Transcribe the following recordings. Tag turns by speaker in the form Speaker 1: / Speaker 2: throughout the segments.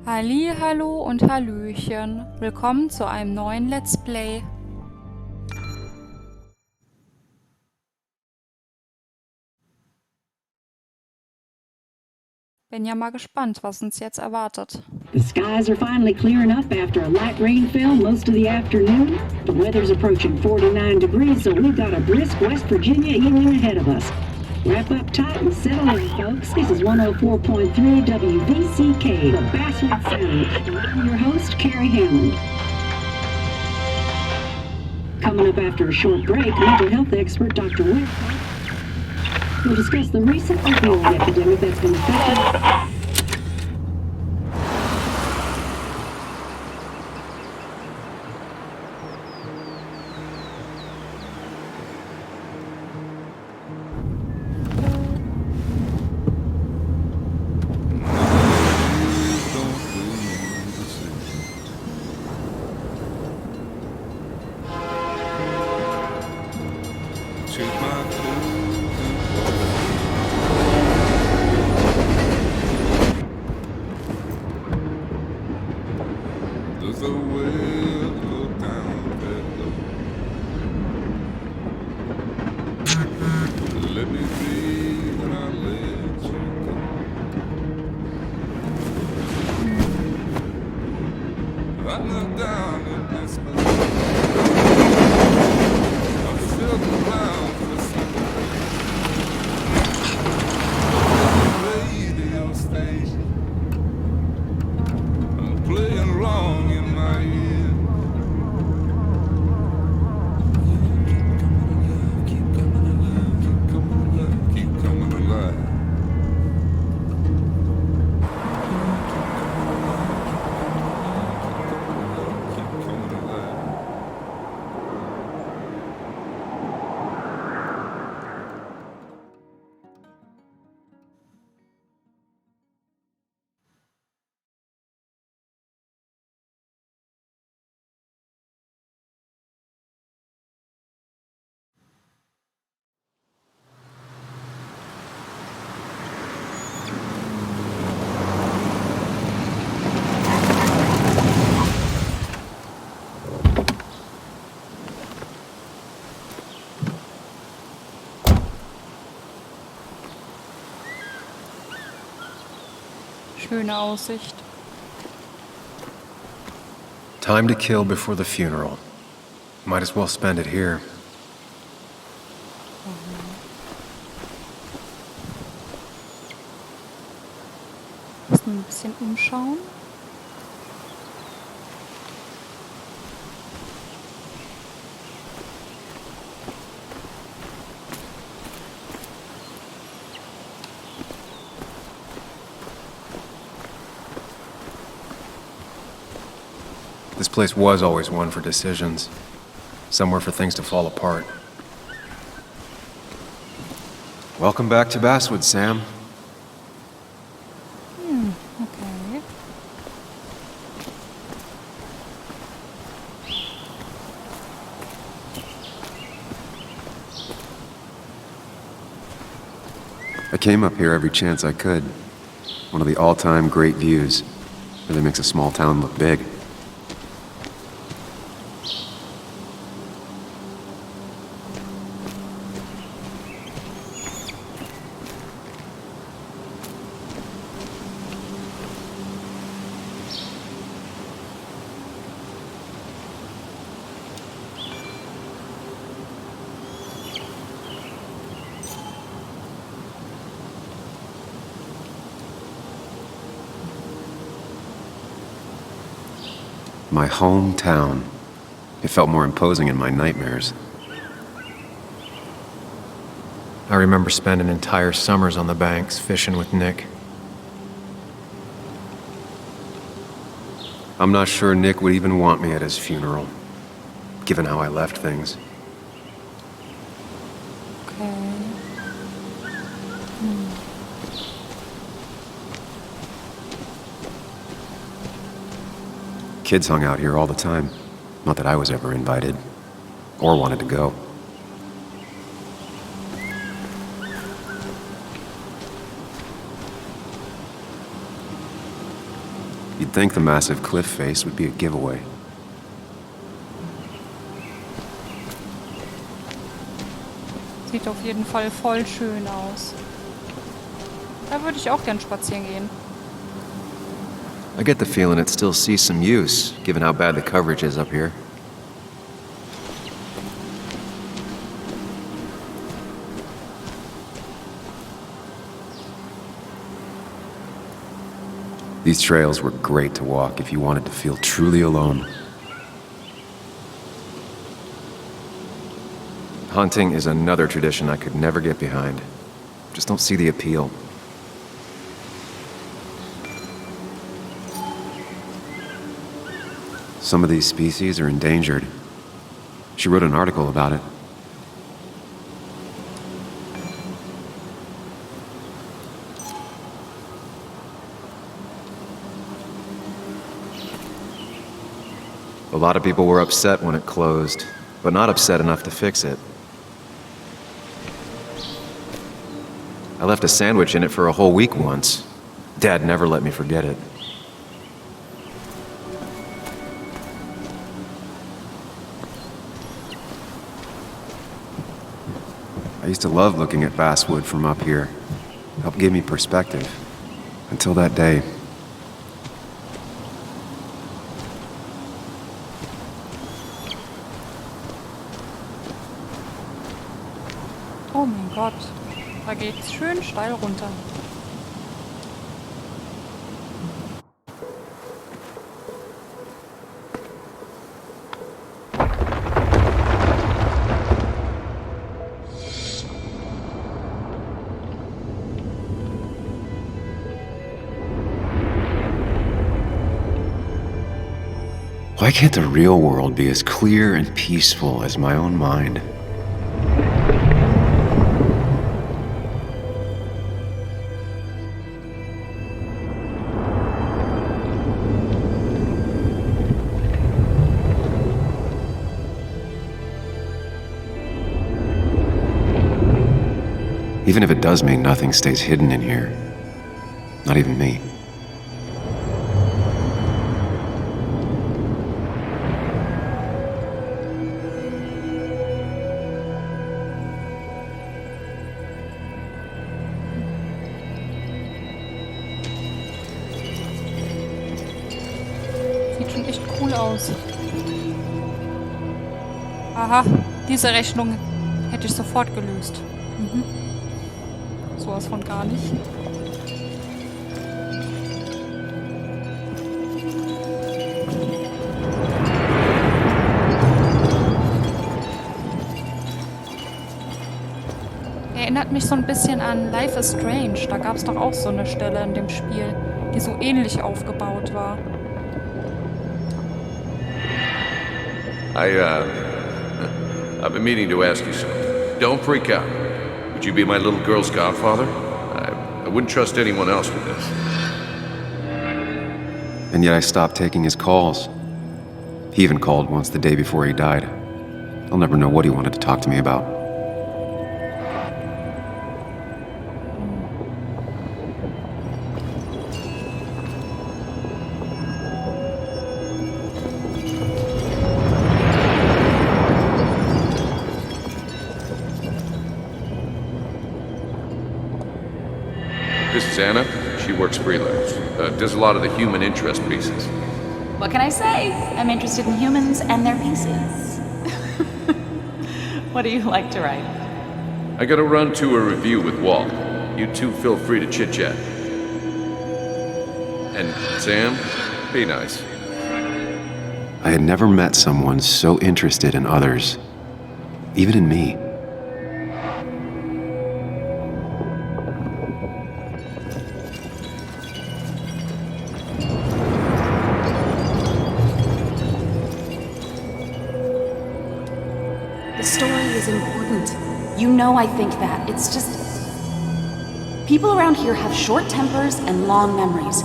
Speaker 1: Halli, hallo und Hallöchen. Willkommen zu einem neuen Let's Play. Bin ja mal gespannt, was uns jetzt erwartet.
Speaker 2: The skies are finally clearing up after a light rain fell most of the afternoon. The weather's approaching 49 degrees, so we've got a brisk West Virginia evening ahead of us. Wrap up tight and settle in, folks. This is 104.3 WVCK, the Basswood Sound. And I'm your host, Carrie Hammond. Coming up after a short break, mental health expert Dr. Ware will discuss the recent opioid epidemic that's been affecting.
Speaker 1: Schöne Aussicht.
Speaker 3: Time to kill before the funeral. Might as well spend it here.
Speaker 1: Müssen ein bisschen umschauen.
Speaker 3: This place was always one for decisions. Somewhere for things to fall apart. Welcome back to Basswood, Sam.
Speaker 1: Okay.
Speaker 3: I came up here every chance I could. One of the all-time great views. Really makes a small town look big. My hometown. It felt more imposing in my nightmares. I remember spending entire summers on the banks fishing with Nick. I'm not sure Nick would even want me at his funeral, given how I left things.
Speaker 1: Okay.
Speaker 3: Kids hung out here all the time. Not that I was ever invited, or wanted to go. You'd think the massive cliff face would be a giveaway.
Speaker 1: Sieht auf jeden Fall voll schön aus. Da würde ich auch gern spazieren gehen.
Speaker 3: I get the feeling it still sees some use, given how bad the coverage is up here. These trails were great to walk if you wanted to feel truly alone. Hunting is another tradition I could never get behind. Just don't see the appeal. Some of these species are endangered. She wrote an article about it. A lot of people were upset when it closed, but not upset enough to fix it. I left a sandwich in it for a whole week once. Dad never let me forget it. I used to love looking at basswood from up here. It helped give me perspective. Until that day.
Speaker 1: Oh mein Gott, da geht's schön steil runter.
Speaker 3: Why can't the real world be as clear and peaceful as my own mind? Even if it does mean nothing stays hidden in here. Not even me.
Speaker 1: Sieht schon echt cool aus. Aha, diese Rechnung hätte ich sofort gelöst. Sowas von gar nicht. Erinnert mich so ein bisschen an Life is Strange. Da gab es doch auch so eine Stelle in dem Spiel, die so ähnlich aufgebaut war.
Speaker 4: I've been meaning to ask you something. Don't freak out. Would you be my little girl's godfather? I wouldn't trust anyone else with this.
Speaker 3: And yet I stopped taking his calls. He even called once the day before he died. I'll never know what he wanted to talk to me about.
Speaker 4: This is Anna. She works freelance. Does a lot of the human interest pieces.
Speaker 5: What can I say? I'm interested in humans and their pieces. What do you like to write?
Speaker 4: I gotta run to a review with Walt. You two feel free to chit-chat. And Sam, be nice.
Speaker 3: I had never met someone so interested in others, even in me.
Speaker 5: The story is important. You know I think that. It's just... people around here have short tempers and long memories.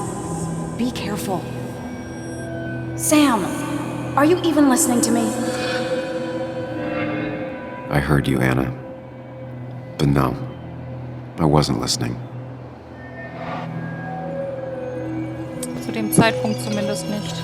Speaker 5: Be careful. Sam, are you even listening to me?
Speaker 3: I heard you, Anna. But no, I wasn't listening.
Speaker 1: Zu dem Zeitpunkt zumindest nicht.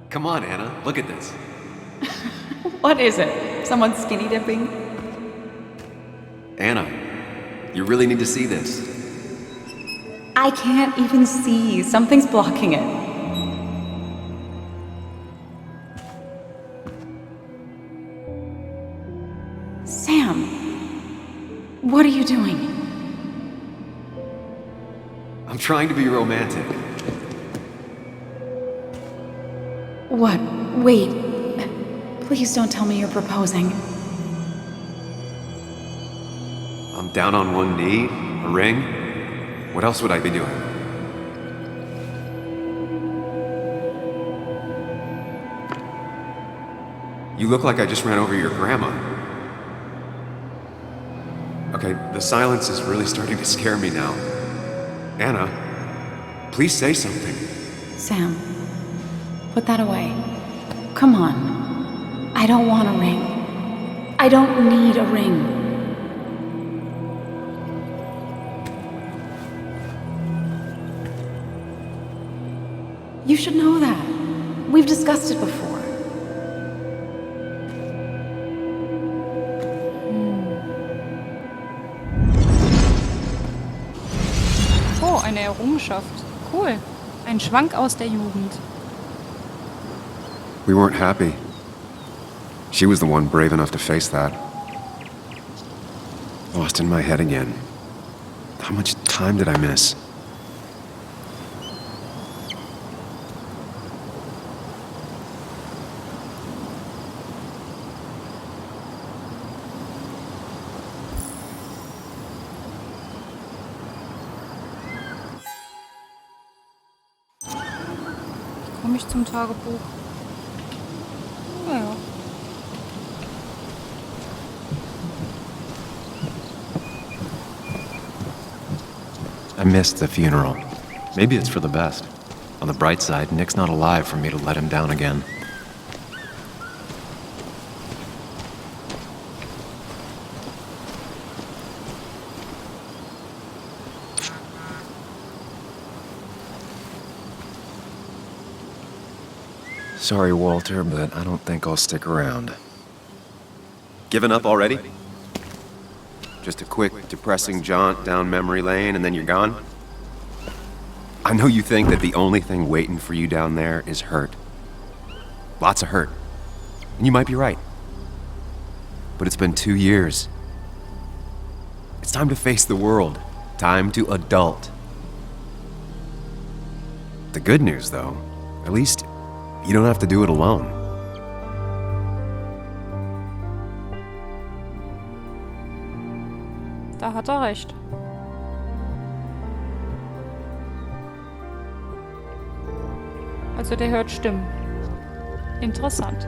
Speaker 3: Come on, Anna, look at this.
Speaker 5: What is it? Someone skinny dipping?
Speaker 3: Anna, you really need to see this.
Speaker 5: I can't even see. Something's blocking it. Sam, what are you doing?
Speaker 3: I'm trying to be romantic.
Speaker 5: What? Wait. Please don't tell me you're proposing.
Speaker 3: I'm down on one knee, a ring. What else would I be doing? You look like I just ran over your grandma. Okay, the silence is really starting to scare me now. Anna, please say something.
Speaker 5: Sam, put that away. Come on. I don't want a ring. I don't need a ring. You should know that. We've discussed it before.
Speaker 1: Oh, eine Errungenschaft. Cool. Ein Schwank aus der Jugend.
Speaker 3: We weren't happy. She was the one brave enough to face that. Lost in my head again. How much time did I miss?
Speaker 1: Komme ich zum Tagebuch? Naja.
Speaker 3: I missed the funeral. Maybe it's for the best. On the bright side, Nick's not alive for me to let him down again. Sorry, Walter, but I don't think I'll stick around. Given up already? Just a quick, depressing jaunt down memory lane and then you're gone? I know you think that the only thing waiting for you down there is hurt. Lots of hurt. And you might be right. But it's been 2 years. It's time to face the world. Time to adult. The good news, though, at least you don't have to do it alone.
Speaker 1: Da hat er recht. Also der hört Stimmen. Interessant.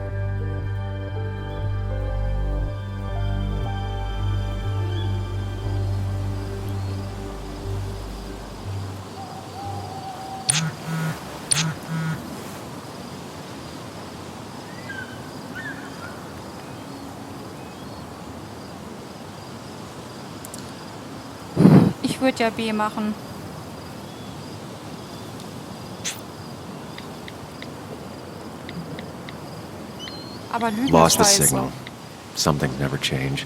Speaker 1: Ich würde ja B machen. Aber Lügen
Speaker 3: Lost
Speaker 1: ist
Speaker 3: the
Speaker 1: scheiße.
Speaker 3: signal. Some things never change.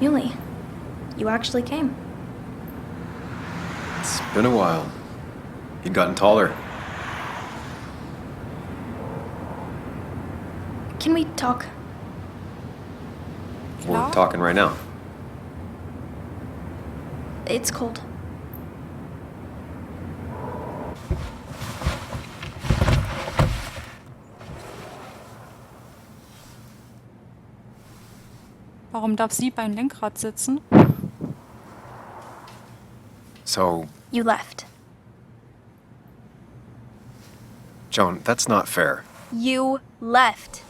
Speaker 6: Muley, you actually came.
Speaker 3: It's been a while. You'd gotten taller.
Speaker 6: Can we talk?
Speaker 3: We're talking right now.
Speaker 6: It's cold.
Speaker 1: Warum darf sie beim Lenkrad sitzen?
Speaker 3: So,
Speaker 6: You left.
Speaker 3: Joan, that's not fair.
Speaker 6: You left.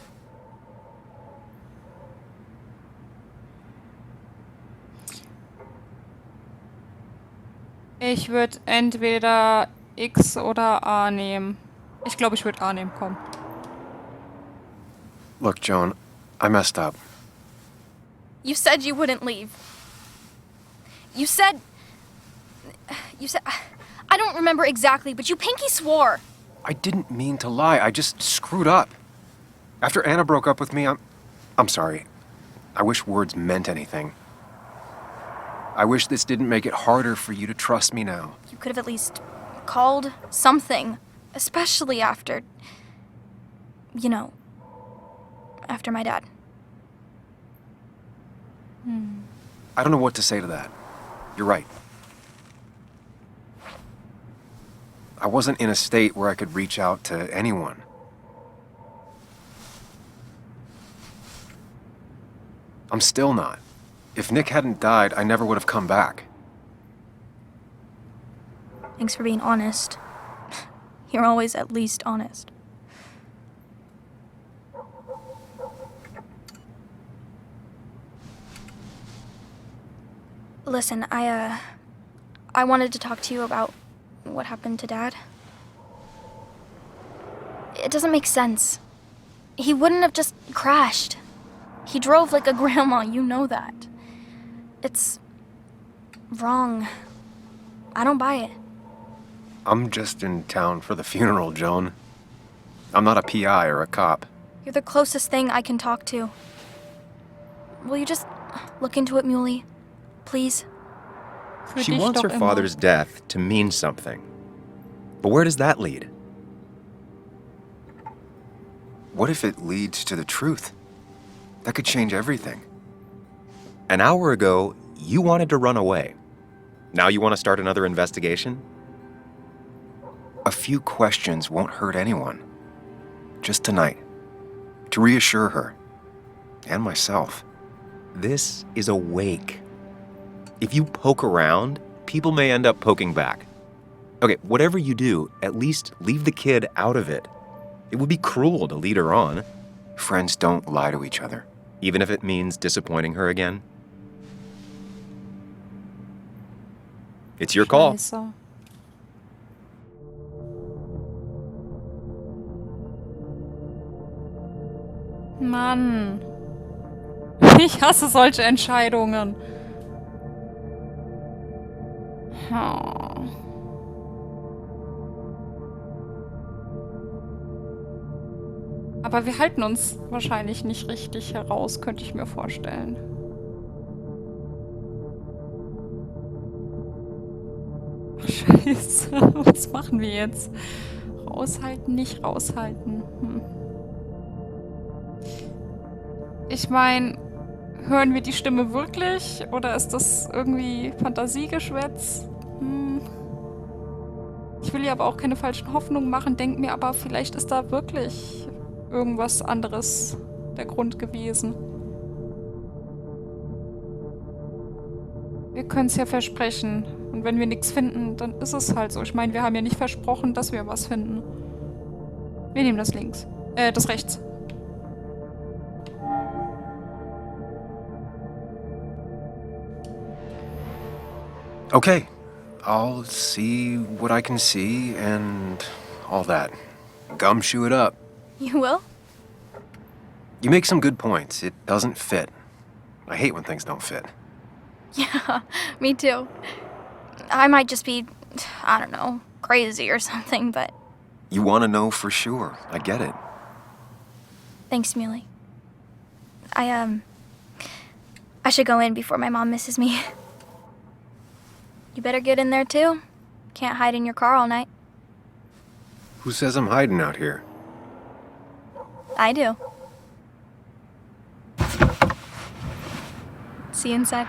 Speaker 1: Ich würde entweder X oder A nehmen. Ich glaube, ich würde A nehmen, komm.
Speaker 3: Look, Joan, I messed up.
Speaker 6: You said you wouldn't leave. You said... I don't remember exactly, but you pinky swore.
Speaker 3: I didn't mean to lie. I just screwed up. After Anna broke up with me, I'm sorry. I wish words meant anything. I wish this didn't make it harder for you to trust me now.
Speaker 6: You could have at least called something, especially after... You know, after my dad.
Speaker 3: I don't know what to say to that. You're right. I wasn't in a state where I could reach out to anyone. I'm still not. If Nick hadn't died, I never would have come back.
Speaker 6: Thanks for being honest. You're always at least honest. Listen, I wanted to talk to you about what happened to Dad. It doesn't make sense. He wouldn't have just crashed. He drove like a grandma, you know that. It's wrong. I don't buy it.
Speaker 3: I'm just in town for the funeral, Joan. I'm not a PI or a cop.
Speaker 6: You're the closest thing I can talk to. Will you just look into it, Muley? Please?
Speaker 1: Für
Speaker 7: She
Speaker 1: dich
Speaker 7: wants
Speaker 1: doch
Speaker 7: her
Speaker 1: immer.
Speaker 7: father's death to mean something. But where does that lead?
Speaker 3: What if it leads to the truth? That could change everything.
Speaker 7: An hour ago, you wanted to run away. Now you want to start another investigation?
Speaker 3: A few questions won't hurt anyone. Just tonight. To reassure her. And myself.
Speaker 7: This is a wake. If you poke around, people may end up poking back. Okay, whatever you do, at least leave the kid out of it. It would be cruel to lead her on,
Speaker 3: Friends don't lie to each other.
Speaker 7: even if it means disappointing her again. It's your call.
Speaker 1: Scheiße. Mann. Ich hasse solche Entscheidungen. Oh. Aber wir halten uns wahrscheinlich nicht richtig heraus, könnte ich mir vorstellen. Ach, Scheiße, was machen wir jetzt? Raushalten, nicht raushalten. Ich meine, hören wir die Stimme wirklich? Oder ist das irgendwie Fantasiegeschwätz? Ich will ihr aber auch keine falschen Hoffnungen machen, denk mir aber, vielleicht ist da wirklich irgendwas anderes der Grund gewesen. Wir können es ja versprechen. Und wenn wir nichts finden, dann ist es halt so. Ich meine, wir haben ja nicht versprochen, dass wir was finden. Wir nehmen das links. Das rechts.
Speaker 3: Okay. I'll see what I can see and all that. Gumshoe it up.
Speaker 6: You will?
Speaker 3: You make some good points. It doesn't fit. I hate when things don't fit.
Speaker 6: Yeah, me too. I might just be, I don't know, crazy or something, but
Speaker 3: You want to know for sure. I get it.
Speaker 6: thanks, Muley. I I should go in before my mom misses me. You better get in there too. Can't hide in your car all night.
Speaker 3: Who says I'm hiding out here?
Speaker 6: I do. See you inside.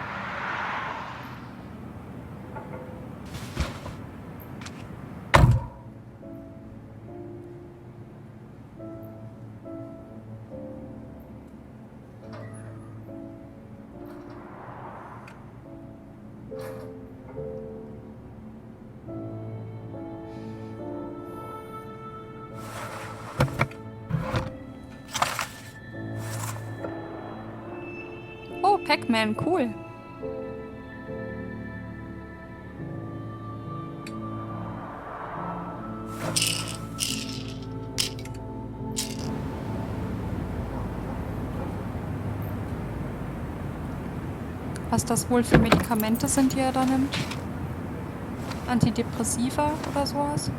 Speaker 1: Oh, Pac-Man, cool. Was das wohl für Medikamente sind, die er da nimmt? Antidepressiva oder sowas?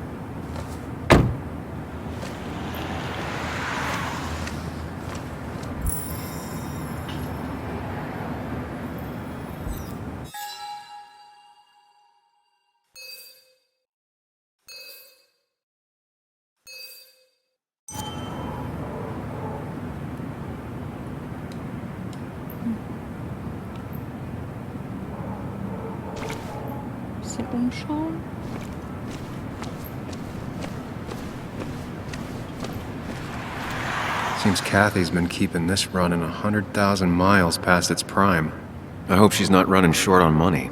Speaker 1: Bisschen umschauen.
Speaker 3: Seems Kathy's been keeping this running 100,000 miles past its prime. I hope she's not running short on money.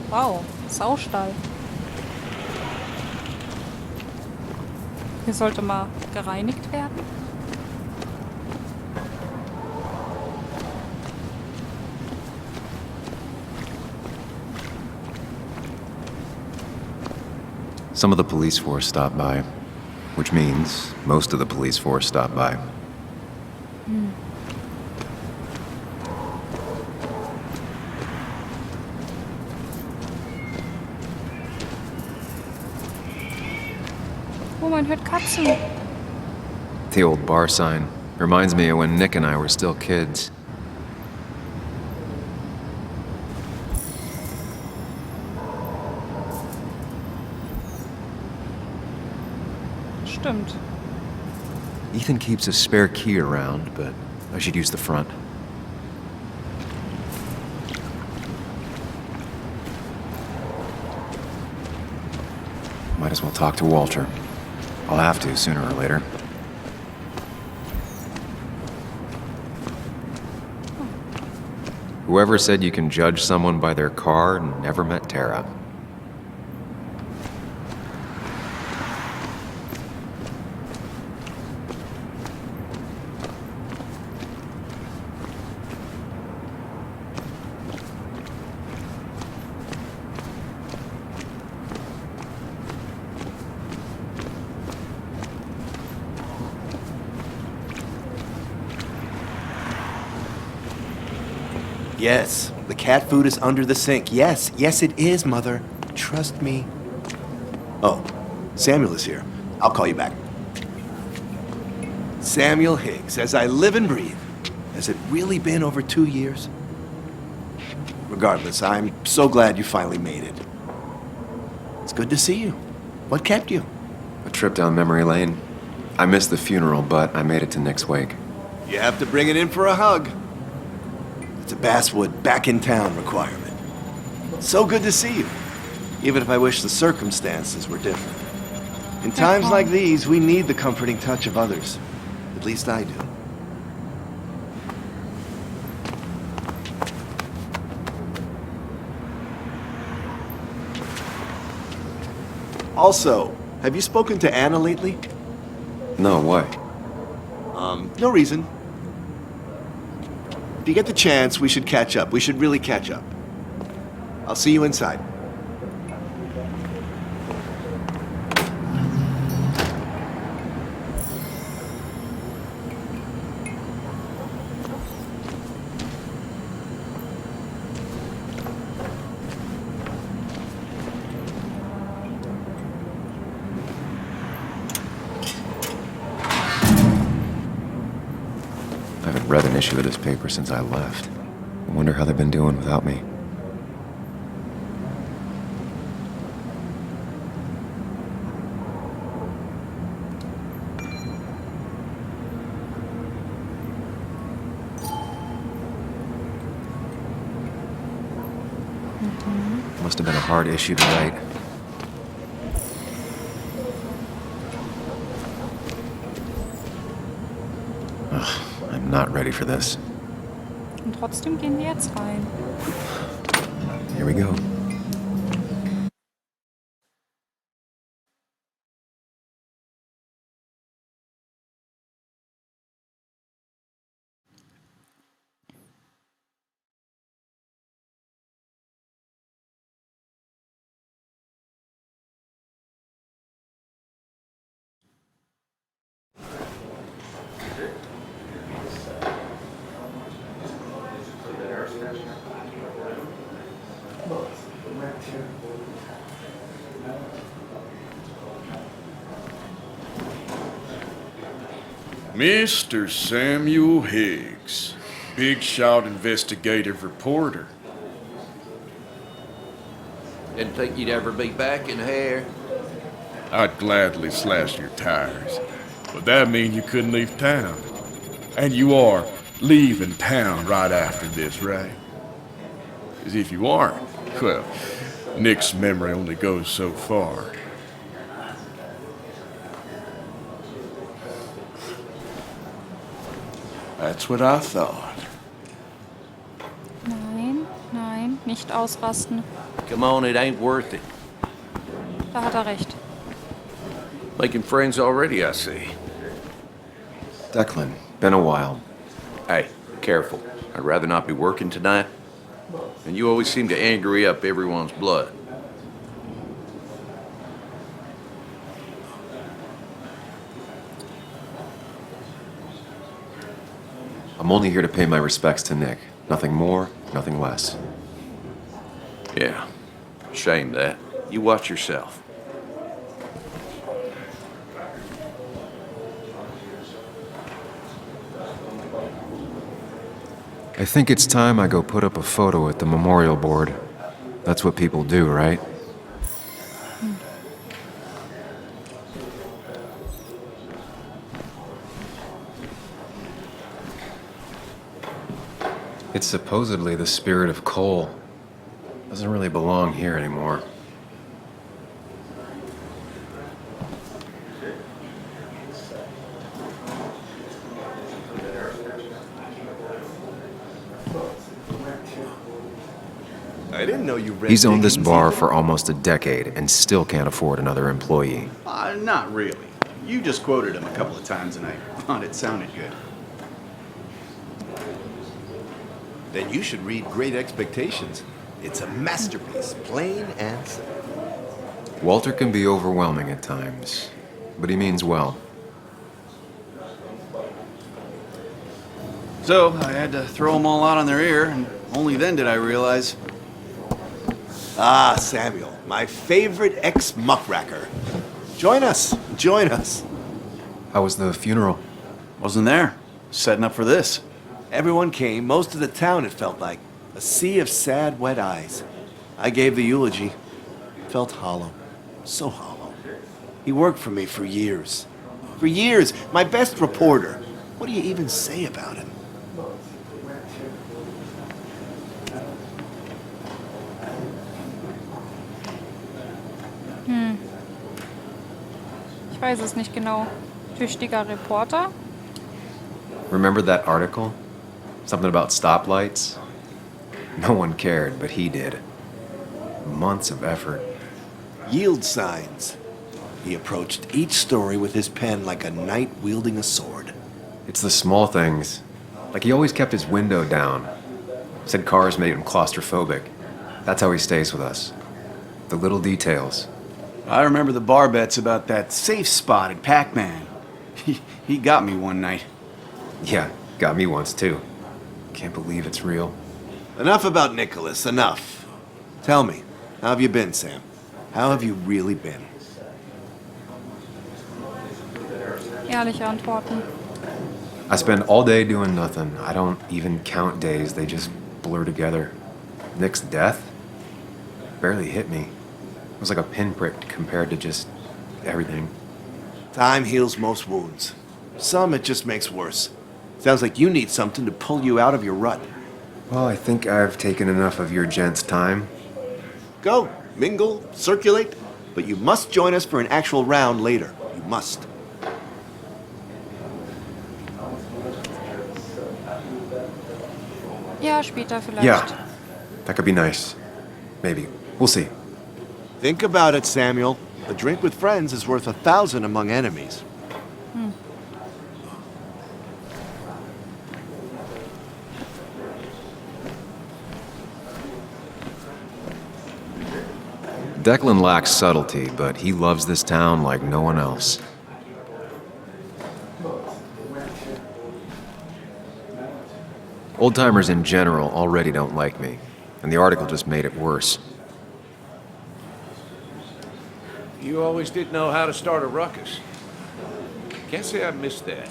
Speaker 1: Wow, Saustall. Hier sollte mal gereinigt werden.
Speaker 3: Some of the police force stopped by, which means most of the police force stopped by.
Speaker 1: Oh, man hört Katzen.
Speaker 3: The old bar sign reminds me of when Nick and I were still kids.
Speaker 1: Stimmt.
Speaker 3: Ethan keeps a spare key around, but I should use the front. Might as well talk to Walter. I'll have to sooner or later. Whoever said you can judge someone by their car never met Tara.
Speaker 8: Yes, the cat food is under the sink. Yes, yes it is, Mother. Trust me. Oh, Samuel is here. I'll call you back. Samuel Higgs, as I live and breathe. Has it really been over 2 years? Regardless, I'm so glad you finally made it. It's good to see you. What kept you?
Speaker 3: A trip down memory lane. I missed the funeral, but I made it to Nick's wake.
Speaker 8: You have to bring it in for a hug. It's a Basswood back in town requirement. So good to see you, even if I wish the circumstances were different. In times like these, we need the comforting touch of others. At least I do. Also, have you spoken to Anna lately?
Speaker 3: No, why?
Speaker 8: No reason. If you get the chance, we should catch up. We should really catch up. I'll see you inside.
Speaker 3: I haven't read an issue of this paper since I left. I wonder how they've been doing without me. Must have been a hard issue to write. Ugh, I'm not ready for this.
Speaker 1: Und trotzdem gehen wir jetzt rein.
Speaker 3: Here we go.
Speaker 9: Mr. Samuel Higgs, big shot investigative reporter.
Speaker 4: Didn't think you'd ever be back in here.
Speaker 9: I'd gladly slash your tires, but that mean you couldn't leave town. And you are leaving town right after this, right? 'Cause if you aren't, well, Nick's memory only goes so far. That's what I thought.
Speaker 1: Nein, nein, nicht ausrasten.
Speaker 4: Come on, it ain't worth it.
Speaker 1: Da hat er recht.
Speaker 4: Making friends already, I see.
Speaker 3: Declan, been a while.
Speaker 4: Hey, careful. I'd rather not be working tonight. And you always seem to angry up everyone's blood.
Speaker 3: I'm only here to pay my respects to Nick. Nothing more, nothing less.
Speaker 4: Yeah, shame that. You watch yourself.
Speaker 3: I think it's time I go put up a photo at the memorial board. That's what people do, right? It's supposedly the spirit of coal. Doesn't really belong here anymore.
Speaker 8: I didn't know you read.
Speaker 3: He's owned this
Speaker 8: Dickens
Speaker 3: bar
Speaker 8: either.
Speaker 3: for almost a decade and still can't afford another employee.
Speaker 10: Not really. You just quoted him a couple of times and I thought it sounded good.
Speaker 8: Then you should read Great Expectations. It's a masterpiece, plain and simple.
Speaker 3: Walter can be overwhelming at times, but he means well.
Speaker 10: So I had to throw them all out on their ear, and only then did I realize.
Speaker 8: Ah, Samuel, my favorite ex-muckracker. Join us, join us.
Speaker 3: How was the funeral?
Speaker 10: Wasn't there. Setting up for this.
Speaker 8: Everyone came, most of the town, it felt like. A sea of sad, wet eyes. I gave the eulogy. Felt hollow. So hollow. He worked for me for years. For years, my best reporter. What do you even say about him?
Speaker 1: Ich weiß es nicht genau. Tüchtiger Reporter?
Speaker 3: Remember that article? Something about stoplights? No one cared, but he did. Months of effort.
Speaker 8: Yield signs. He approached each story with his pen like a knight wielding a sword.
Speaker 3: It's the small things. Like he always kept his window down. Said cars made him claustrophobic. That's how he stays with us. The little details.
Speaker 10: I remember the bar bets about that safe spot at Pac-Man. He got me one night.
Speaker 3: Yeah, got me once too. Can't believe it's real.
Speaker 8: Enough about Nicholas, enough. Tell me, how have you been, Sam? How have you really been?
Speaker 1: Ehrliche Antworten.
Speaker 3: I spend all day doing nothing. I don't even count days, they just blur together. Nick's death barely hit me. It was like a pinprick compared to just everything.
Speaker 8: Time heals most wounds. Some it just makes worse. Sounds like you need something to pull you out of your rut.
Speaker 3: Well, I think I've taken enough of your gents' time.
Speaker 8: Go, mingle, circulate, but you must join us for an actual round later. You must.
Speaker 1: Ja, später vielleicht.
Speaker 3: Yeah, that could be nice. Maybe. We'll see.
Speaker 8: Think about it, Samuel. A drink with friends is worth 1,000 among enemies.
Speaker 3: Declan lacks subtlety, but he loves this town like no one else. Old-timers in general already don't like me, and the article just made it worse.
Speaker 4: You always did know how to start a ruckus. Can't say I missed that.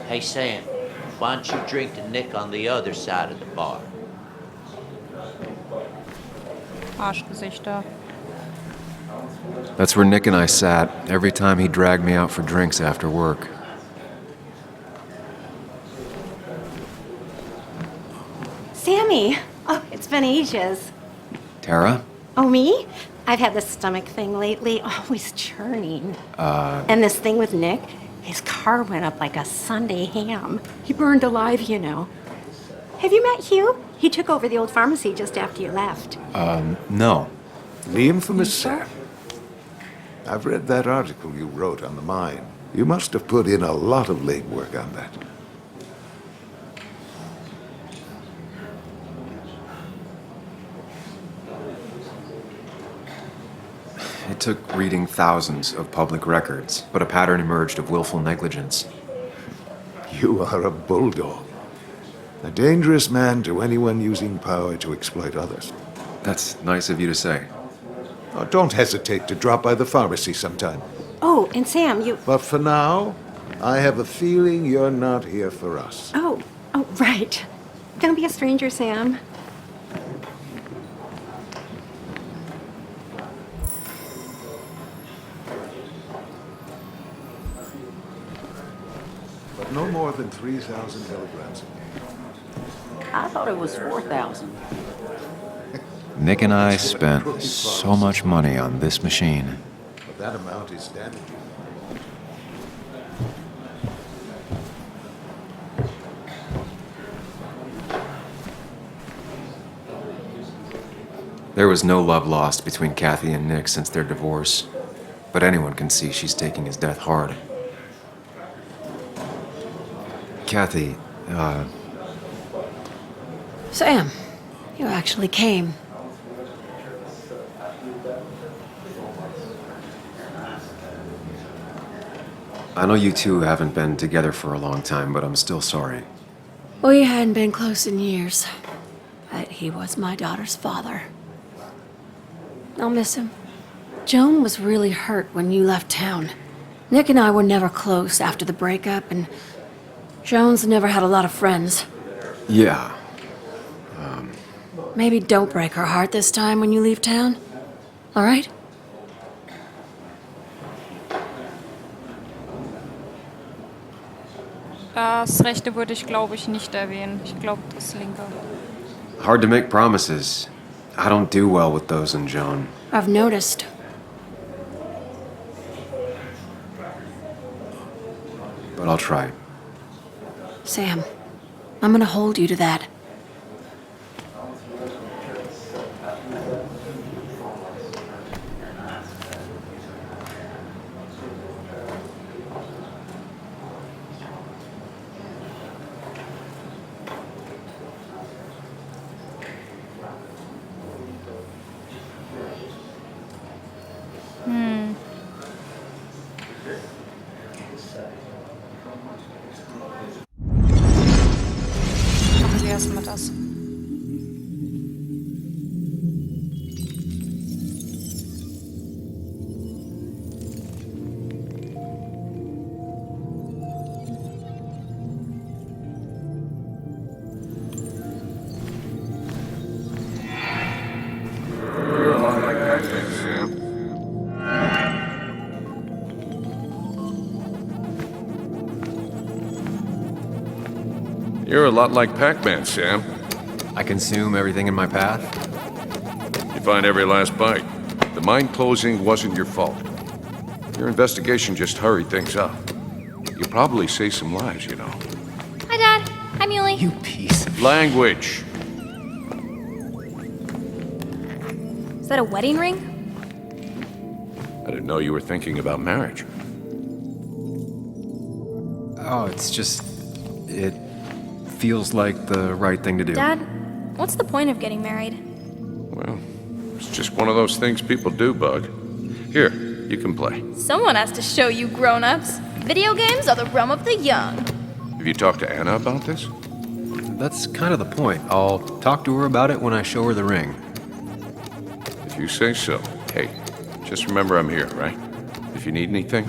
Speaker 11: Hey, Sam, why don't you drink to Nick on the other side of the bar?
Speaker 1: Arschgesichter.
Speaker 3: That's where Nick and I sat every time he dragged me out for drinks after work.
Speaker 12: Sammy! Oh, it's been ages.
Speaker 3: Tara?
Speaker 12: Oh, me? I've had this stomach thing lately, always churning. And this thing with Nick, his car went up like a Sunday ham. He burned alive, you know. Have you met Hugh? He took over the old pharmacy just after you left.
Speaker 3: No.
Speaker 13: The infamous Sam. I've read that article you wrote on the mine. You must have put in a lot of legwork on that.
Speaker 3: It took reading thousands of public records, but a pattern emerged of willful negligence.
Speaker 13: You are a bulldog. A dangerous man to anyone using power to exploit others.
Speaker 3: That's nice of you to say.
Speaker 13: Oh, don't hesitate to drop by the pharmacy sometime.
Speaker 12: Oh, and Sam, you...
Speaker 13: But for now, I have a feeling you're not here for us.
Speaker 12: Oh, right. Don't be a stranger, Sam.
Speaker 13: But no more than 3,000 milligrams a day.
Speaker 11: I thought it was 4,000.
Speaker 3: Nick and I spent so much money on this machine.
Speaker 13: But that amount is damaging.
Speaker 3: There was no love lost between Kathy and Nick since their divorce, but anyone can see she's taking his death hard. Kathy,
Speaker 12: Sam, you actually came.
Speaker 3: I know you two haven't been together for a long time, but I'm still sorry.
Speaker 12: We hadn't been close in years, but he was my daughter's father. I'll miss him. Joan was really hurt when you left town. Nick and I were never close after the breakup, and Joan's never had a lot of friends.
Speaker 3: Yeah.
Speaker 12: Maybe don't break her heart this time when you leave town. All right?
Speaker 1: Das rechte würde ich, glaube ich, nicht erwähnen. Ich glaube, das linke.
Speaker 3: Hard to make promises. I don't do well with those in Joan.
Speaker 12: I've noticed.
Speaker 3: But I'll try.
Speaker 12: Sam, I'm gonna hold you to that.
Speaker 4: You're a lot like Pac-Man, Sam.
Speaker 7: I consume everything in my path.
Speaker 4: You find every last bite. The mine closing wasn't your fault. Your investigation just hurried things up. You probably saved some lives, you know.
Speaker 6: Hi, Dad. Hi, Muley.
Speaker 7: You piece of...
Speaker 4: Language.
Speaker 6: Is that a wedding ring?
Speaker 4: I didn't know you were thinking about marriage.
Speaker 7: Oh, it's just... It feels like the right thing to do.
Speaker 6: Dad, what's the point of getting married?
Speaker 4: Well, it's just one of those things people do, Bug. Here, you can play.
Speaker 6: Someone has to show you grown-ups. Video games are the realm of the young.
Speaker 4: Have you talked to Anna about this?
Speaker 7: That's kind of the point. I'll talk to her about it when I show her the ring.
Speaker 4: If you say so. Hey, just remember I'm here, right? If you need anything.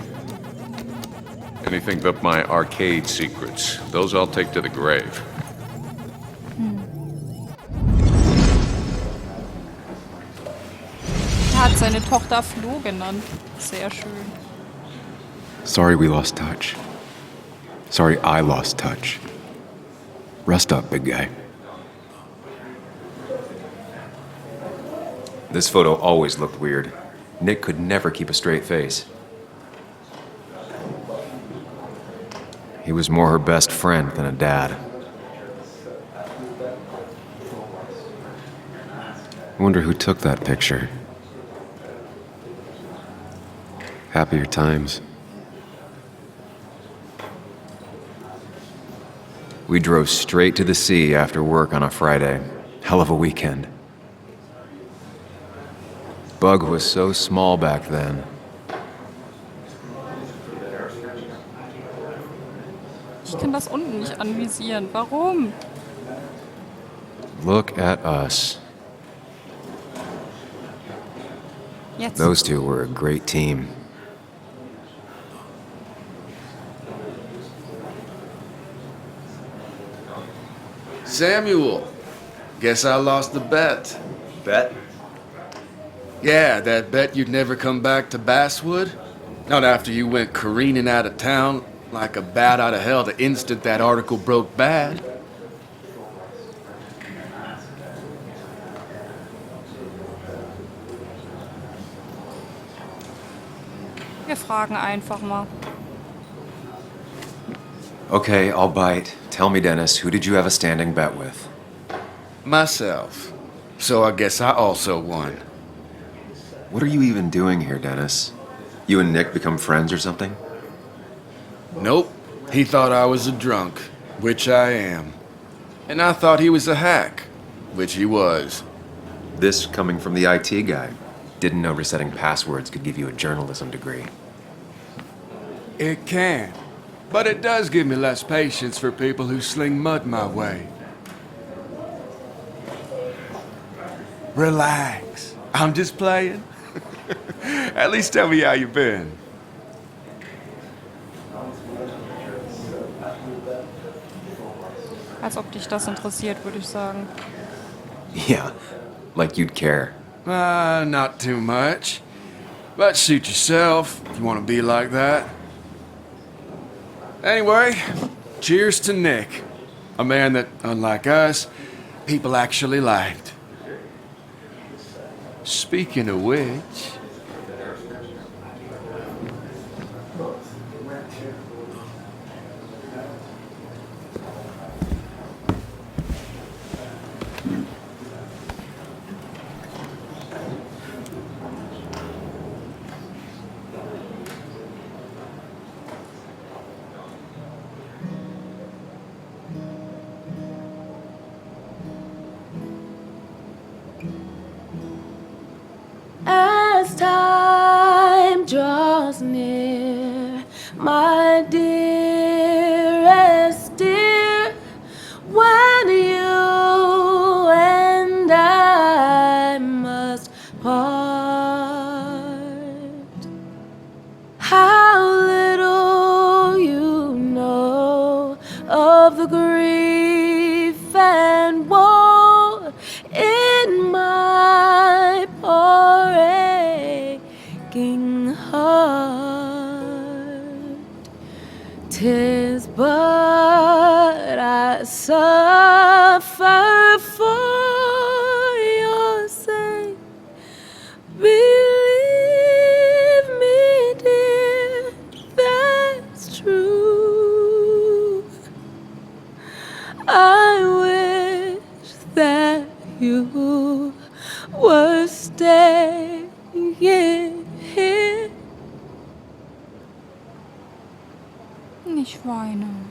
Speaker 4: Anything but my arcade secrets. Those I'll take to the grave.
Speaker 1: Er hat seine Tochter Flo genannt. Sehr schön.
Speaker 3: Sorry we lost touch. Sorry I lost touch. Rest up, big guy.
Speaker 7: This photo always looked weird. Nick could never keep a straight face.
Speaker 3: He was more her best friend than a dad. I wonder who took that picture. Happier times. We drove straight to the sea after work on a Friday. Hell of a weekend. Bug was so small back then.
Speaker 1: Ich kann das unten nicht anvisieren. Warum?
Speaker 3: Look at us.
Speaker 1: Jetzt.
Speaker 3: Those two were a great team.
Speaker 10: Samuel, guess I lost the bet.
Speaker 7: Bet?
Speaker 10: Yeah, that bet you'd never come back to Basswood? Not after you went careening out of town like a bat out of hell the instant that article broke bad.
Speaker 1: Wir fragen einfach mal.
Speaker 7: Okay, I'll bite. Tell me, Dennis, who did you have a standing bet with?
Speaker 10: Myself. So I guess I also won.
Speaker 7: What are you even doing here, Dennis? You and Nick become friends or something?
Speaker 10: Nope. He thought I was a drunk, which I am. And I thought he was a hack, which he was.
Speaker 7: This coming from the IT guy. Didn't know resetting passwords could give you a journalism degree.
Speaker 10: It can. But it does give me less patience for people who sling mud my way. Relax. I'm just playing. At least tell me how you been.
Speaker 1: Als ob dich das interessiert, würde ich sagen.
Speaker 7: Yeah, like you'd care.
Speaker 10: Not too much. But suit yourself if you want to be like that. Anyway, cheers to Nick. A man that, unlike us, people actually liked. Speaking of which...
Speaker 12: As time draws near, my dearest dear, when you and I must part, how little you know of the grief and woe in my poor aching heart. 'Tis but a suffer for your sake. Believe me, dear, that's true. I wish that you were staying here.
Speaker 1: Nicht weinen.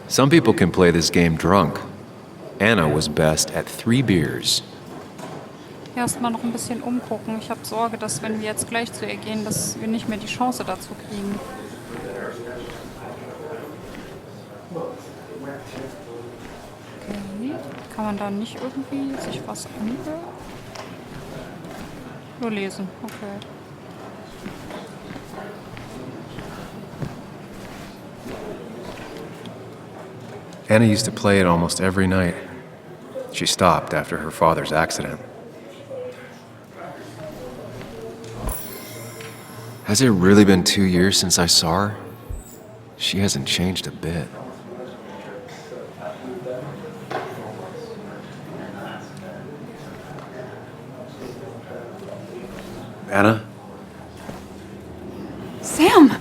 Speaker 7: Some people can play this game drunk. Anna was best at 3 beers.
Speaker 1: Erstmal noch ein bisschen umgucken. Ich habe Sorge, dass wenn wir jetzt gleich zu ihr gehen, dass wir nicht mehr die Chance dazu kriegen. Okay. Kann man da nicht irgendwie sich was anhören? Nur lesen, okay.
Speaker 7: Anna used to play it almost every night. She stopped after her father's accident. Has it really been 2 years since I saw her? She hasn't changed a bit.
Speaker 3: Anna?
Speaker 5: Sam!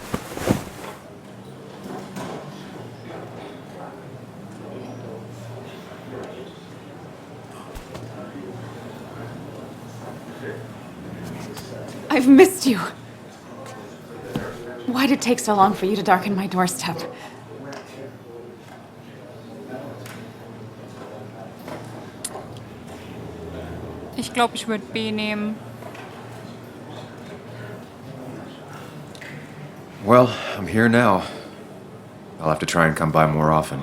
Speaker 5: I've missed you. Why'd it take so long for you to darken my doorstep?
Speaker 1: Ich glaube, ich würde B nehmen.
Speaker 3: Well, I'm here now. I'll have to try and come by more often.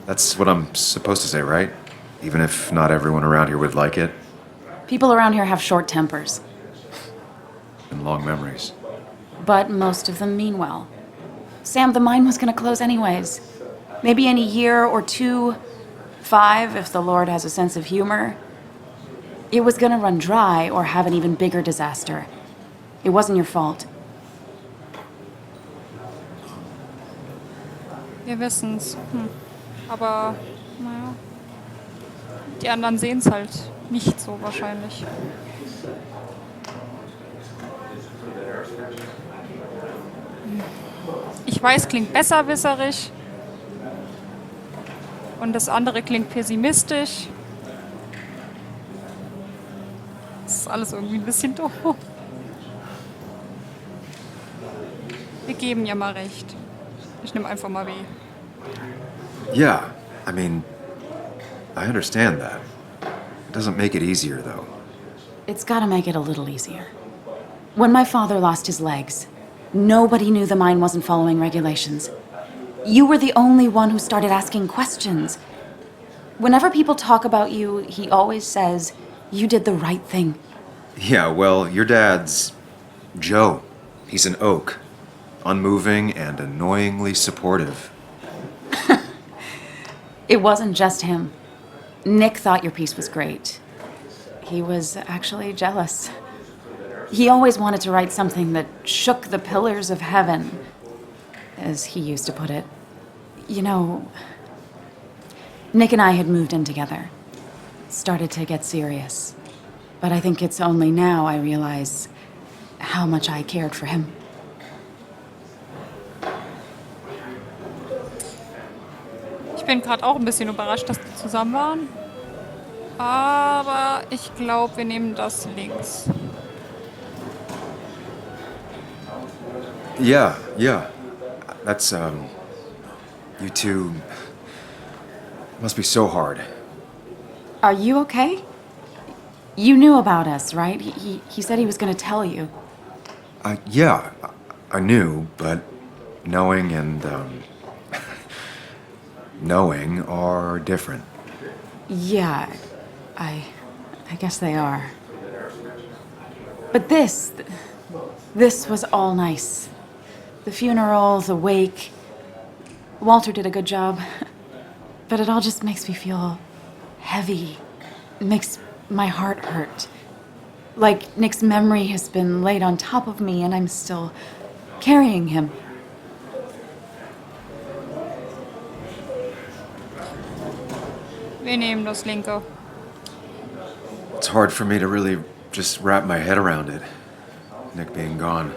Speaker 3: That's what I'm supposed to say, right? Even if not everyone around here would like it.
Speaker 5: People around here have short tempers,
Speaker 3: And long memories.
Speaker 5: but most of them mean well. Sam, the mine was gonna close anyways. Maybe in a year or 2, 5 if the Lord has a sense of humor. It was gonna run dry or have an even bigger disaster. It wasn't your fault.
Speaker 1: Wir wissen's. Aber, naja. Die anderen sehen's halt nicht so wahrscheinlich. Ich weiß, klingt besserwisserisch. Und das andere klingt pessimistisch. Das ist alles irgendwie ein bisschen doof. Wir geben ja mal recht. Ich nehme einfach mal B.
Speaker 3: Yeah, I mean, I understand that. It doesn't make it easier, though.
Speaker 5: It's gotta make it a little easier. When my father lost his legs, nobody knew the mine wasn't following regulations. You were the only one who started asking questions. Whenever people talk about you, he always says, you did the right thing.
Speaker 3: Yeah, well, your dad's Joe. He's an oak. Unmoving and annoyingly supportive.
Speaker 5: It wasn't just him. Nick thought your piece was great. He was actually jealous. He always wanted to write something that shook the pillars of heaven, as he used to put it. You know, Nick and I had moved in together. Started to get serious. But I think it's only now I realize how much I cared for him.
Speaker 1: Ich bin gerade auch ein bisschen überrascht, dass die zusammen waren. Aber ich glaube, wir nehmen das links.
Speaker 3: Yeah. That's, you two must be so hard.
Speaker 5: Are you okay? You knew about us, right? He said he was going to tell you.
Speaker 3: Yeah, I knew, but knowing and, knowing are different.
Speaker 5: Yeah, I I guess they are. But this was all nice. The funeral, the wake. Walter did a good job. But it all just makes me feel heavy. It makes my heart hurt. Like Nick's memory has been laid on top of me and I'm still carrying him.
Speaker 1: Wir nehmen das linke.
Speaker 3: It's hard for me to really just wrap my head around it. Nick being gone.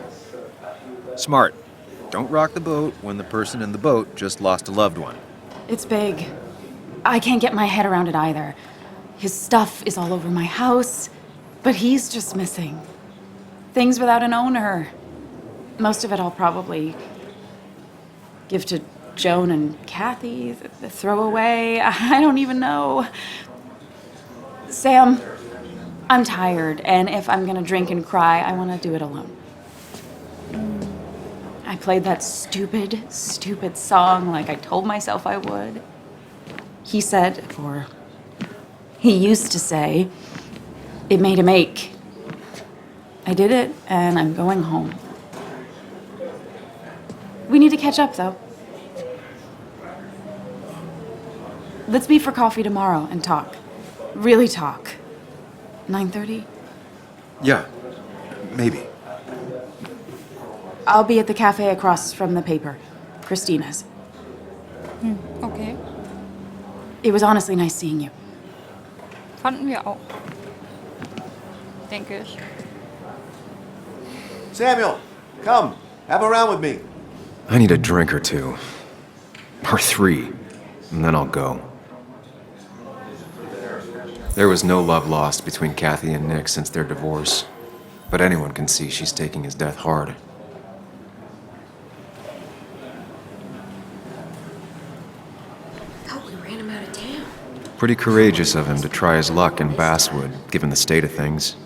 Speaker 7: Smart. Don't rock the boat when the person in the boat just lost a loved one.
Speaker 5: It's big. I can't get my head around it either. His stuff is all over my house, but he's just missing. Things without an owner. Most of it I'll probably give to Joan and Kathy, the throwaway. I don't even know. Sam, I'm tired, and if I'm gonna drink and cry, I wanna do it alone. I played that stupid song like I told myself I would. He said, or he used to say, it made him ache. I did it, and I'm going home. We need to catch up, though. Let's meet for coffee tomorrow and talk. Really talk. 9:30?
Speaker 3: Yeah, maybe.
Speaker 5: I'll be at the cafe across from the paper. Christina's.
Speaker 1: Okay.
Speaker 5: It was honestly nice seeing you.
Speaker 1: Fanden wir auch. Denke ich.
Speaker 8: Samuel, come. Have a round with me.
Speaker 3: I need a drink or two. Or 3. And then I'll go. There was no love lost between Kathy and Nick since their divorce. But anyone can see she's taking his death hard.
Speaker 12: Thought we ran him out of town.
Speaker 3: Pretty courageous of him to try his luck in Basswood, given the state of things.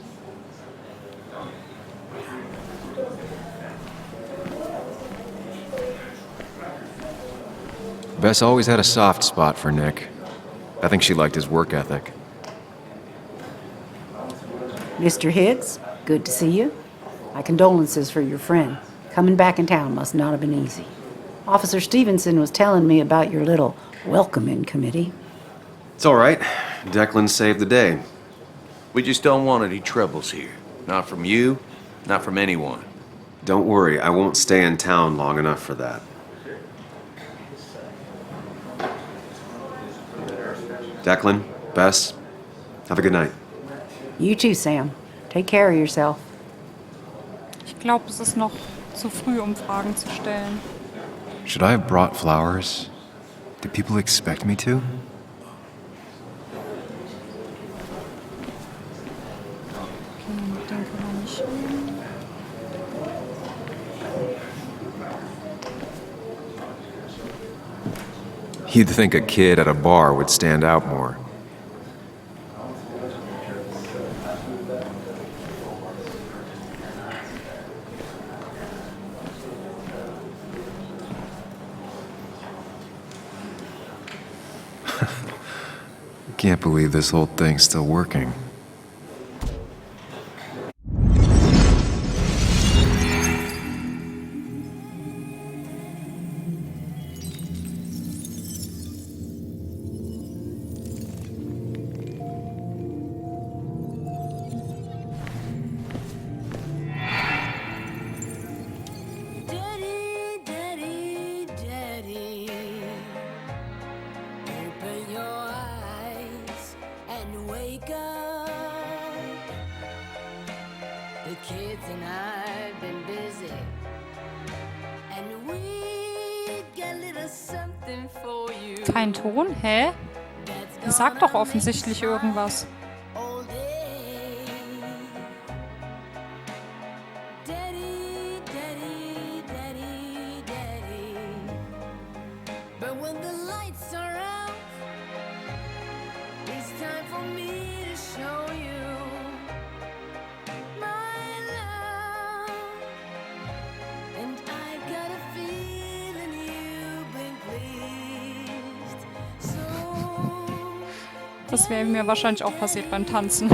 Speaker 3: Bess always had a soft spot for Nick. I think she liked his work ethic.
Speaker 14: Mr. Hicks, good to see you. My condolences for your friend. Coming back in town must not have been easy. Officer Stevenson was telling me about your little welcoming committee.
Speaker 3: It's all right. Declan saved the day.
Speaker 11: We just don't want any troubles here. Not from you, not from anyone.
Speaker 3: Don't worry, I won't stay in town long enough for that. Declan, Bess, have a good night.
Speaker 14: You too, Sam. Take care of yourself.
Speaker 1: Ich glaube, es ist noch zu früh, um Fragen zu stellen.
Speaker 3: Should I have brought flowers? Do people expect me to?
Speaker 1: Okay, den können wir nicht nehmen.
Speaker 3: You'd think a kid at a bar would stand out more. Can't believe this whole thing's still working.
Speaker 1: Kein Ton? Hä? Er sagt doch offensichtlich irgendwas. Das wäre mir wahrscheinlich auch passiert beim Tanzen.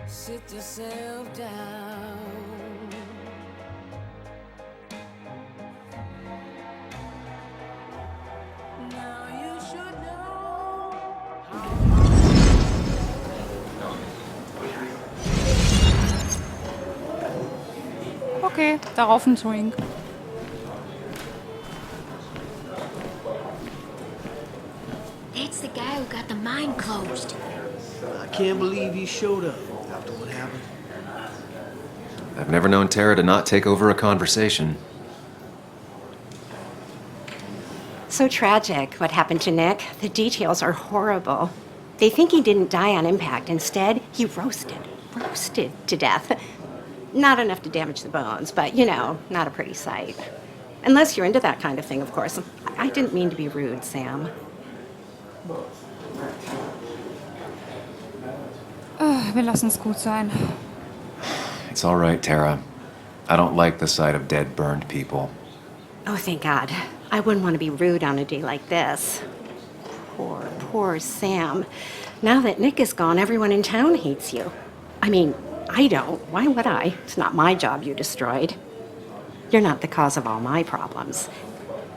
Speaker 12: Sit yourself down. Now you should know.
Speaker 1: Okay, darauf ein Drink.
Speaker 15: That's the guy who got the mine closed.
Speaker 16: I can't believe he showed up after what happened.
Speaker 3: I've never known Tara to not take over a conversation.
Speaker 17: So tragic what happened to Nick. The details are horrible. They think he didn't die on impact. Instead, he roasted to death. Not enough to damage the bones, but, you know, not a pretty sight. Unless you're into that kind of thing, of course. I didn't mean to be rude, Sam.
Speaker 1: Wir lassen es gut sein.
Speaker 3: It's all right, Tara. I don't like the sight of dead, burned people.
Speaker 17: Oh, thank God. I wouldn't want to be rude on a day like this. Poor Sam. Now that Nick is gone, everyone in town hates you. I mean, I don't. Why would I? It's not my job you destroyed. You're not the cause of all my problems.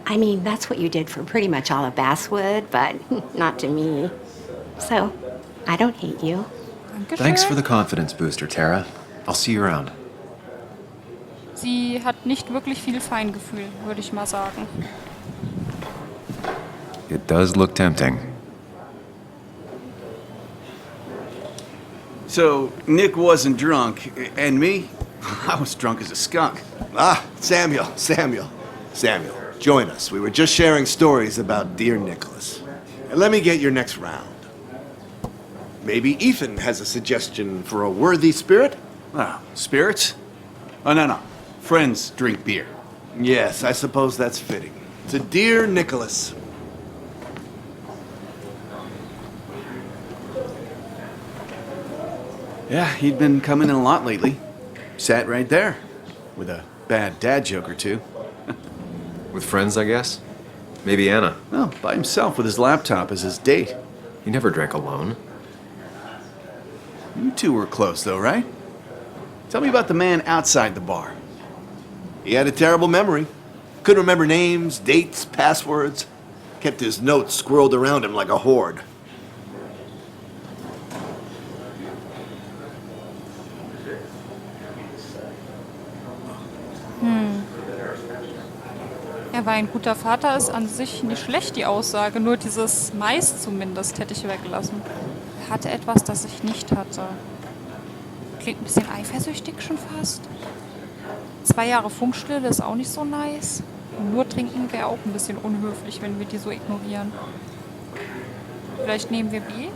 Speaker 17: I mean, that's what you did for pretty much all of Basswood, but not to me. So, I don't hate you.
Speaker 3: Thanks for the confidence booster, Tara. I'll see you around.
Speaker 1: Sie hat nicht wirklich viel Feingefühl, würde ich mal sagen.
Speaker 3: It does look tempting.
Speaker 10: So, Nick wasn't drunk, and me? I was drunk as a skunk.
Speaker 8: Ah, Samuel, join us. We were just sharing stories about dear Nicholas. And let me get your next round. Maybe Ethan has a suggestion for a worthy spirit?
Speaker 10: Ah, spirits? Oh, no. Friends drink beer.
Speaker 8: Yes, I suppose that's fitting. To dear Nicholas.
Speaker 10: Yeah, he'd been coming in a lot lately. Sat right there, with a bad dad joke or two.
Speaker 3: With friends, I guess? Maybe Anna.
Speaker 10: Well, by himself with his laptop as his date.
Speaker 3: He never drank alone.
Speaker 10: You two were close, though, right? Tell me about the man outside the bar.
Speaker 8: He had a terrible memory. Couldn't remember names, dates, passwords. Kept his notes squirreled around him like a hoard.
Speaker 1: Er war ein guter Vater, ist an sich nicht schlecht, die Aussage. Nur dieses meist zumindest hätte ich weggelassen. Er hatte etwas, das ich nicht hatte. Klingt ein bisschen eifersüchtig schon fast. 2 Jahre Funkstille ist auch nicht so nice. Und nur trinken wäre auch ein bisschen unhöflich, wenn wir die so ignorieren. Vielleicht nehmen wir B?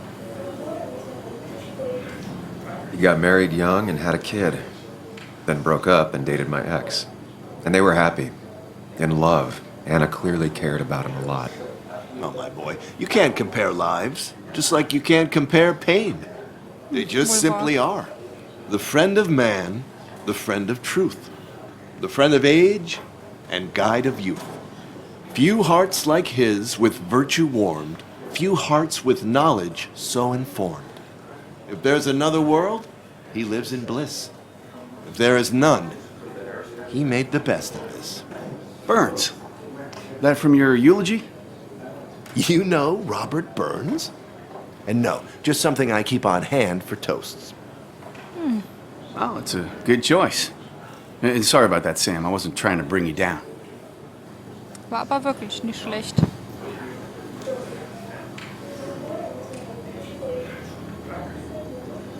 Speaker 3: He got married young and had a kid. Then broke up and dated my ex. And they were happy. In love. Anna clearly cared about him a lot.
Speaker 8: Oh, my boy, you can't compare lives. Just like you can't compare pain. They just simply are. The friend of man, the friend of truth. The friend of age, and guide of youth. Few hearts like his with virtue warmed, few hearts with knowledge so informed. If there's another world, he lives in bliss. If there is none, he made the best of this.
Speaker 10: Burns. That from your eulogy?
Speaker 8: You know Robert Burns? And no, just something I keep on hand for toasts.
Speaker 10: Well, it's a good choice. And sorry about that, Sam. I wasn't trying to bring you down.
Speaker 1: War aber wirklich nicht schlecht.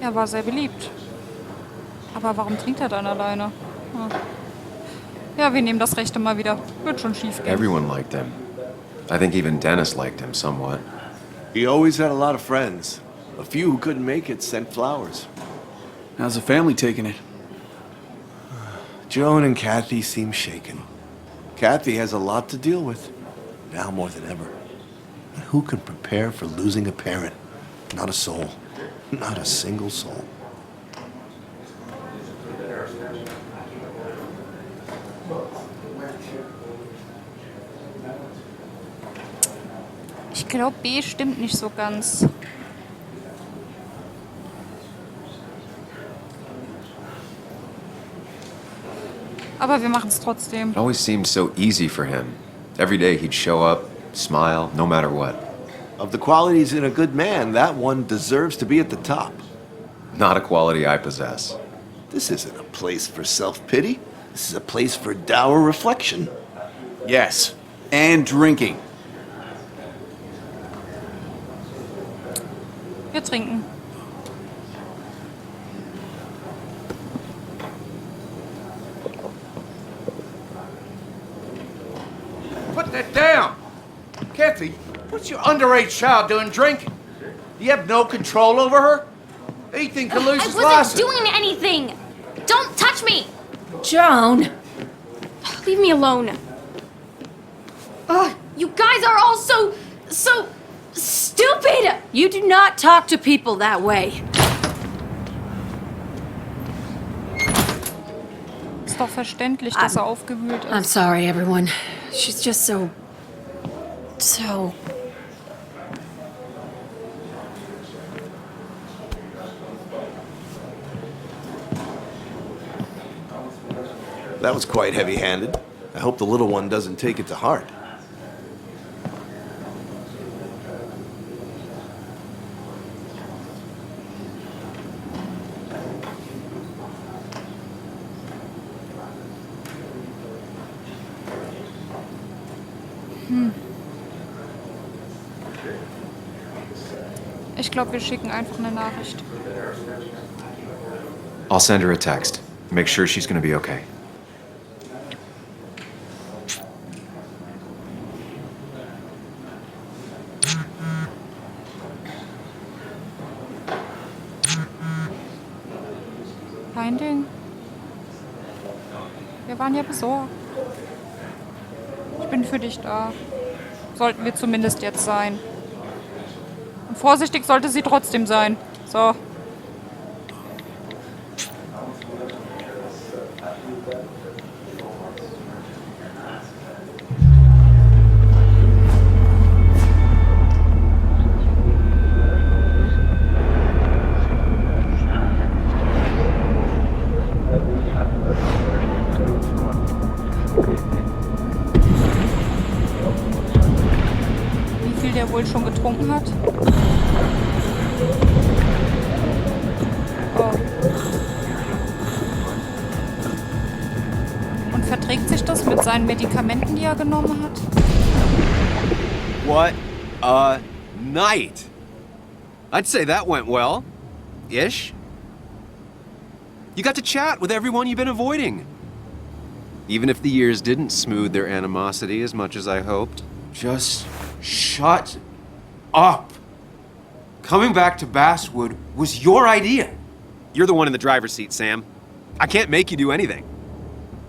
Speaker 1: Er war sehr beliebt. Aber warum trinkt er dann alleine? Ja, wir nehmen das Rechte mal wieder. Wird schon schief gehen.
Speaker 3: Everyone liked him. I think even Dennis liked him somewhat.
Speaker 8: He always had a lot of friends. A few who couldn't make it sent flowers.
Speaker 10: How's the family taking it?
Speaker 8: Joan and Kathy seem shaken. Kathy has a lot to deal with, now more than ever. And who can prepare for losing a parent? Not a soul. Not a single soul.
Speaker 1: Ich Ich glaube, B stimmt nicht so ganz. Aber wir machen es trotzdem.
Speaker 3: It always seemed so easy for him. Every day he'd show up, smile, no matter what.
Speaker 8: Of the qualities in a good man, that one deserves to be at the top.
Speaker 3: Not a quality I possess.
Speaker 8: This isn't a place for self-pity. This is a place for dour reflection.
Speaker 18: Yes, and drinking.
Speaker 1: Wir trinken.
Speaker 18: Put that down! Kathy, what's your underage child doing drinking? You have no control over her? Anything can lose his
Speaker 15: I wasn't
Speaker 18: license.
Speaker 15: doing anything! Don't touch me!
Speaker 12: Joan!
Speaker 15: Leave me alone. Ugh, you guys are all so stupid!
Speaker 12: You do not talk to people that way.
Speaker 1: Ist doch verständlich, dass er aufgewühlt ist.
Speaker 12: I'm sorry, everyone. She's just so...
Speaker 8: That was quite heavy-handed. I hope the little one doesn't take it to heart.
Speaker 1: Ich glaube, wir schicken einfach eine Nachricht.
Speaker 3: I'll send her a text. Make sure she's gonna be okay.
Speaker 1: Kein Ding. Wir waren ja besorgt. Ich bin für dich da. Sollten wir zumindest jetzt sein. Und vorsichtig sollte sie trotzdem sein. So. Wie viel der wohl schon getrunken hat? Oh. Und verträgt sich das mit seinen Medikamenten, die er genommen hat?
Speaker 3: What a night! I'd say that went well. Ish. You got to chat with everyone you've been avoiding. Even if the years didn't smooth their animosity as much as I hoped. Just shut up. Coming back to Basswood was your idea. You're the one in the driver's seat, Sam. I can't make you do anything.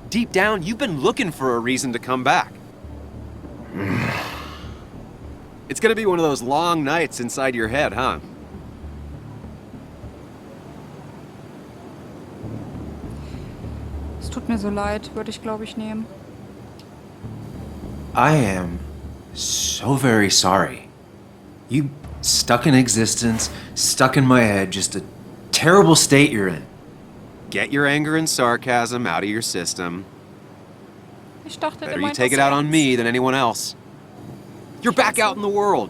Speaker 3: Deep down, you've been looking for a reason to come back. It's gonna be one of those long nights inside your head, huh?
Speaker 1: Es tut mir so leid, würde ich glaube ich nehmen.
Speaker 3: I am so very sorry. You stuck in existence, stuck in my head, just a terrible state you're in. Get your anger and sarcasm out of your system.
Speaker 1: Ich dachte,
Speaker 3: Better you take it out on me than anyone else. You're back out in the world.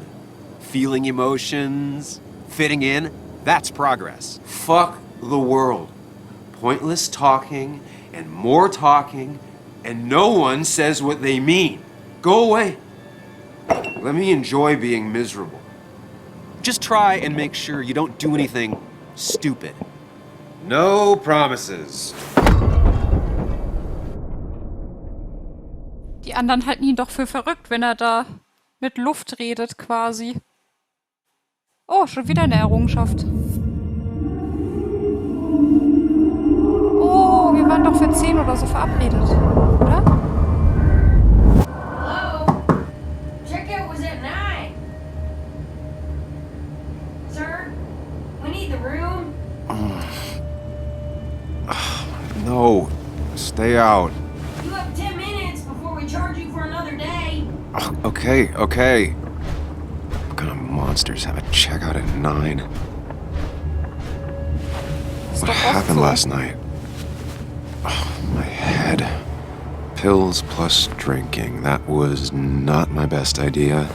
Speaker 3: Feeling emotions, fitting in, that's progress. Fuck the world. Pointless talking and more talking, and no one says what they mean. Go away. Let me enjoy being miserable. Just try and make sure you don't do anything stupid. No promises.
Speaker 1: Die anderen halten ihn doch für verrückt, wenn er da mit Luft redet quasi. Oh, schon wieder eine Errungenschaft. Oh, wir waren doch für 10 oder so verabredet, oder?
Speaker 15: Hello? Checkout was at 9. Sir, we need the room.
Speaker 3: No, stay out.
Speaker 15: You have 10 minutes before we charge you for another day.
Speaker 3: Okay. monsters have a checkout at 9. What
Speaker 1: doch oft
Speaker 3: happened
Speaker 1: so.
Speaker 3: last night? Oh, my head. Pills plus drinking. That was not my best idea.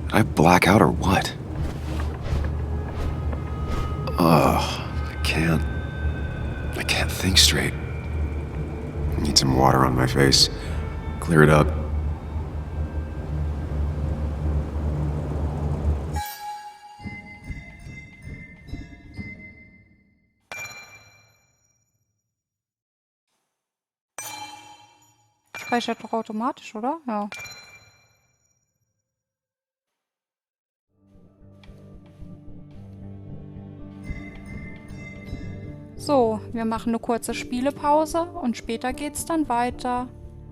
Speaker 3: Did I black out or what? Ugh, I can't think straight. I need some water on my face. Clear it up.
Speaker 1: Speichert doch automatisch, oder? Ja. So, wir machen eine kurze Spielepause und später geht's dann weiter.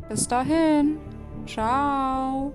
Speaker 1: Bis dahin. Ciao.